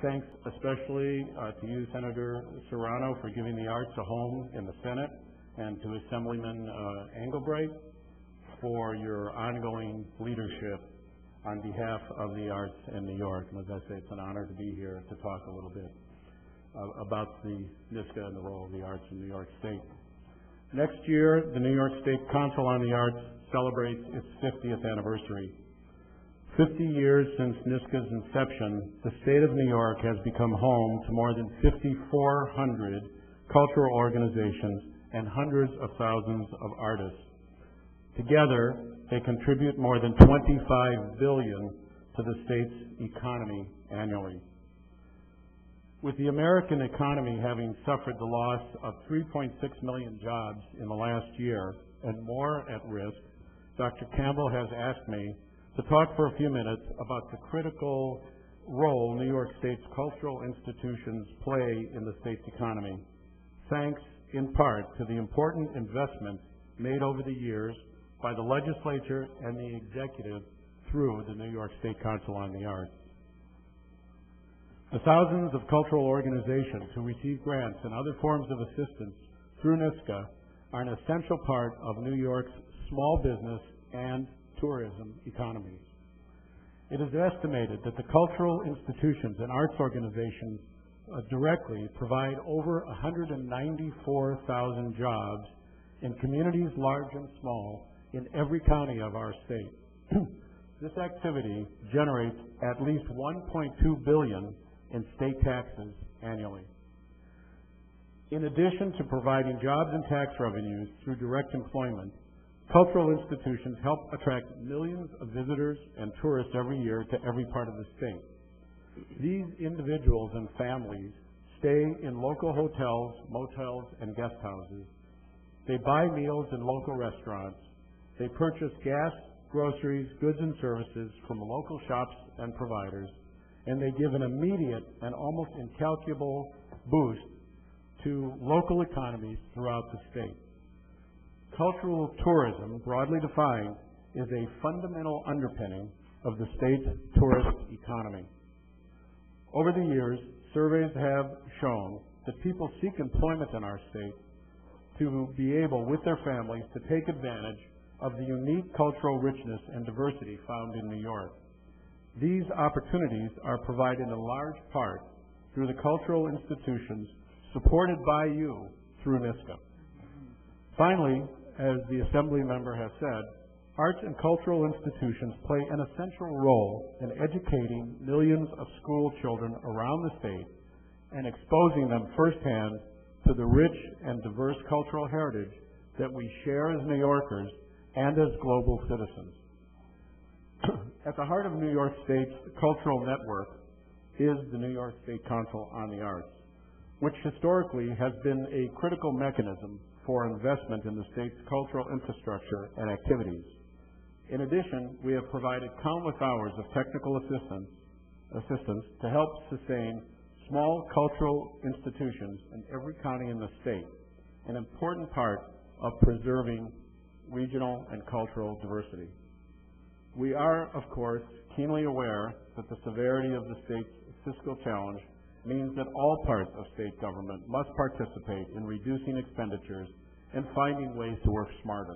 Thanks especially to you, Senator Serrano, for giving the arts a home in the Senate, and to Assemblyman Engelbreit for your ongoing leadership on behalf of the arts in New York. And as I say, it's an honor to be here to talk a little bit about the NYSCA and the role of the arts in New York State. Next year, the New York State Council on the Arts celebrates its 50th anniversary. 50 years since NYSCA's inception, the state of New York has become home to more than 5,400 cultural organizations and hundreds of thousands of artists. Together, they contribute more than $25 billion to the state's economy annually. With the American economy having suffered the loss of 3.6 million jobs in the last year and more at risk, Dr. Campbell has asked me to talk for a few minutes about the critical role New York State's cultural institutions play in the state's economy, thanks in part to the important investments made over the years by the legislature and the executive through the New York State Council on the Arts. The thousands of cultural organizations who receive grants and other forms of assistance through NYSCA are an essential part of New York's small business and tourism economies. It is estimated that the cultural institutions and arts organizations directly provide over 194,000 jobs in communities large and small in every county of our state. This activity generates at least $1.2 billion in state taxes annually. In addition to providing jobs and tax revenues through direct employment, cultural institutions help attract millions of visitors and tourists every year to every part of the state. These individuals and families stay in local hotels, motels, and guest houses. They buy meals in local restaurants. They purchase gas, groceries, goods, and services from local shops and providers, and they give an immediate and almost incalculable boost to local economies throughout the state. Cultural tourism, broadly defined, is a fundamental underpinning of the state's tourist economy. Over the years, surveys have shown that people seek employment in our state to be able, with their families, to take advantage of the unique cultural richness and diversity found in New York. These opportunities are provided in large part through the cultural institutions supported by you through NYSCA. Finally, as the Assembly member has said, arts and cultural institutions play an essential role in educating millions of school children around the state and exposing them firsthand to the rich and diverse cultural heritage that we share as New Yorkers and as global citizens. At the heart of New York State's cultural network is the New York State Council on the Arts, which historically has been a critical mechanism for investment in the state's cultural infrastructure and activities. In addition, we have provided countless hours of technical assistance to help sustain small cultural institutions in every county in the state, an important part of preserving regional and cultural diversity. We are, of course, keenly aware that the severity of the state's fiscal challenge means that all parts of state government must participate in reducing expenditures and finding ways to work smarter.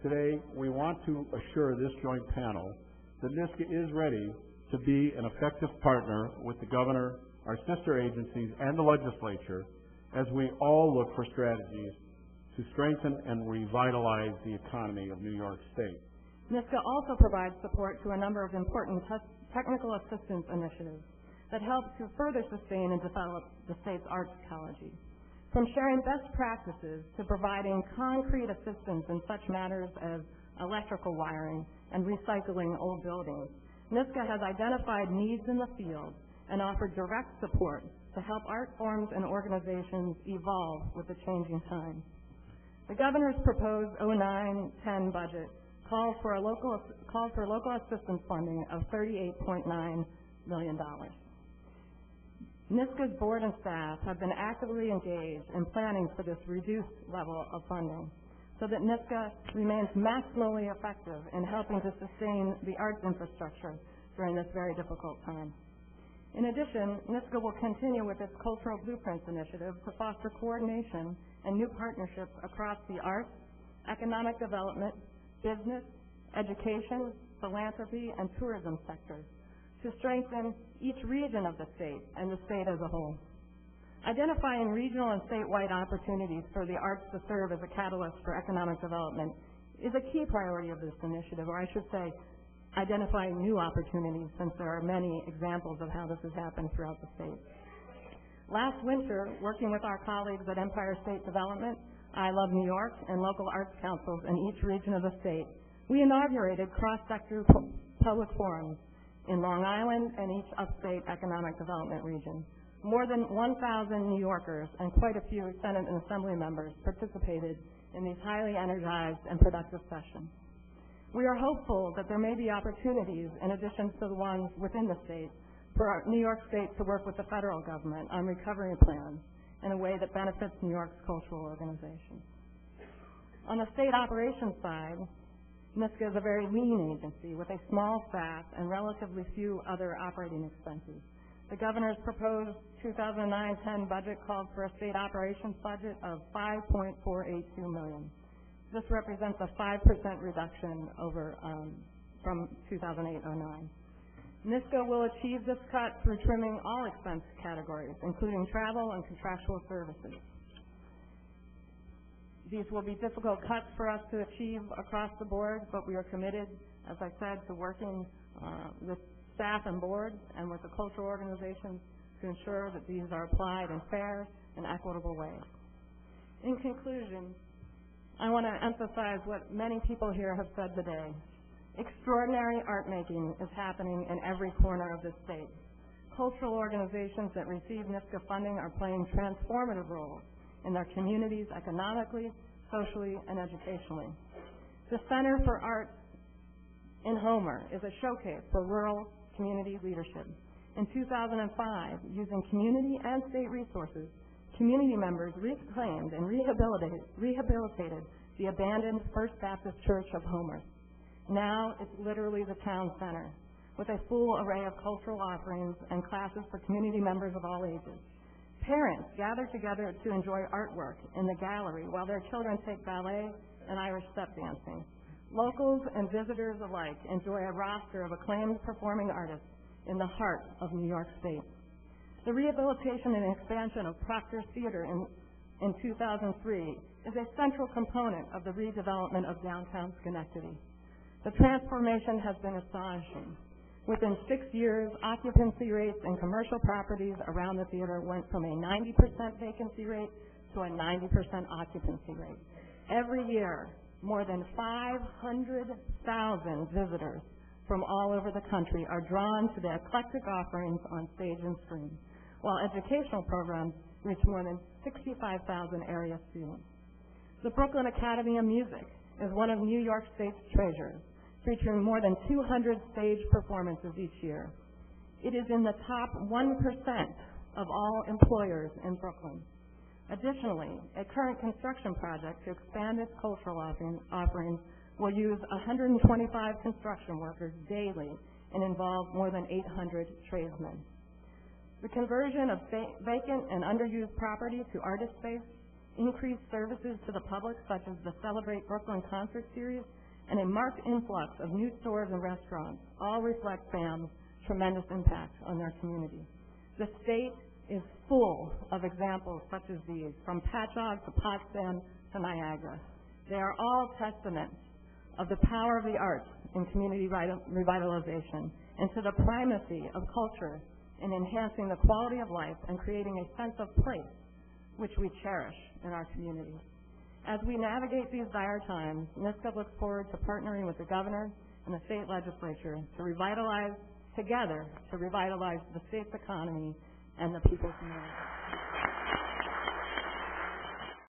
Today, we want to assure this joint panel that NYSCA is ready to be an effective partner with the governor, our sister agencies, and the legislature as we all look for strategies to strengthen and revitalize the economy of New York State. NYSCA also provides support to a number of important technical assistance initiatives that help to further sustain and develop the state's arts ecology. From sharing best practices to providing concrete assistance in such matters as electrical wiring and recycling old buildings, NYSCA has identified needs in the field and offered direct support to help art forms and organizations evolve with the changing times. The governor's proposed 09-10 budget calls for local assistance funding of $38.9 million. NYSCA's board and staff have been actively engaged in planning for this reduced level of funding so that NYSCA remains maximally effective in helping to sustain the arts infrastructure during this very difficult time. In addition, NYSCA will continue with its Cultural Blueprints initiative to foster coordination and new partnerships across the arts, economic development, business, education, philanthropy, and tourism sectors to strengthen each region of the state and the state as a whole. Identifying regional and statewide opportunities for the arts to serve as a catalyst for economic development is a key priority of this initiative, or I should say, identifying new opportunities, since there are many examples of how this has happened throughout the state. Last winter, working with our colleagues at Empire State Development, I Love New York, and local arts councils in each region of the state, we inaugurated cross-sector public forums in Long Island and each upstate economic development region. More than 1,000 New Yorkers and quite a few Senate and Assembly members participated in these highly energized and productive sessions. We are hopeful that there may be opportunities, in addition to the ones within the state, for our New York State to work with the federal government on recovery plans in a way that benefits New York's cultural organizations. On the state operations side, NYSCA is a very lean agency with a small staff and relatively few other operating expenses. The governor's proposed 2009-10 budget called for a state operations budget of $5.482 million. This represents a 5% reduction from 2008-09. NYSCA will achieve this cut through trimming all expense categories, including travel and contractual services. These will be difficult cuts for us to achieve across the board, but we are committed, as I said, to working with staff and boards and with the cultural organizations to ensure that these are applied in fair and equitable ways. In conclusion, I want to emphasize what many people here have said today. Extraordinary art making is happening in every corner of this state. Cultural organizations that receive NYSCA funding are playing transformative roles in their communities economically, socially, and educationally. The Center for Arts in Homer is a showcase for rural community leadership. In 2005, using community and state resources, community members reclaimed and rehabilitated the abandoned First Baptist Church of Homer. Now it's literally the town center, with a full array of cultural offerings and classes for community members of all ages. Parents gather together to enjoy artwork in the gallery while their children take ballet and Irish step dancing. Locals and visitors alike enjoy a roster of acclaimed performing artists in the heart of New York State. The rehabilitation and expansion of Proctor's Theater in 2003 is a central component of the redevelopment of downtown Schenectady. The transformation has been astonishing. Within 6 years, occupancy rates in commercial properties around the theater went from a 90% vacancy rate to a 90% occupancy rate. Every year, more than 500,000 visitors from all over the country are drawn to the eclectic offerings on stage and screen, while educational programs reach more than 65,000 area students. The Brooklyn Academy of Music is one of New York State's treasures, featuring more than 200 stage performances each year. It is in the top 1% of all employers in Brooklyn. Additionally, a current construction project to expand its cultural offerings will use 125 construction workers daily and involve more than 800 tradesmen. The conversion of vacant and underused property to artist space, increased services to the public such as the Celebrate Brooklyn concert series, and a marked influx of new stores and restaurants all reflect BAM's tremendous impact on their community. The state is full of examples such as these, from Patchogue to Potsdam to Niagara. They are all testaments of the power of the arts in community revitalization and to the primacy of culture in enhancing the quality of life and creating a sense of place which we cherish in our communities. As we navigate these dire times, NYSCA looks forward to partnering with the governor and the state legislature to revitalize the state's economy and the people's needs.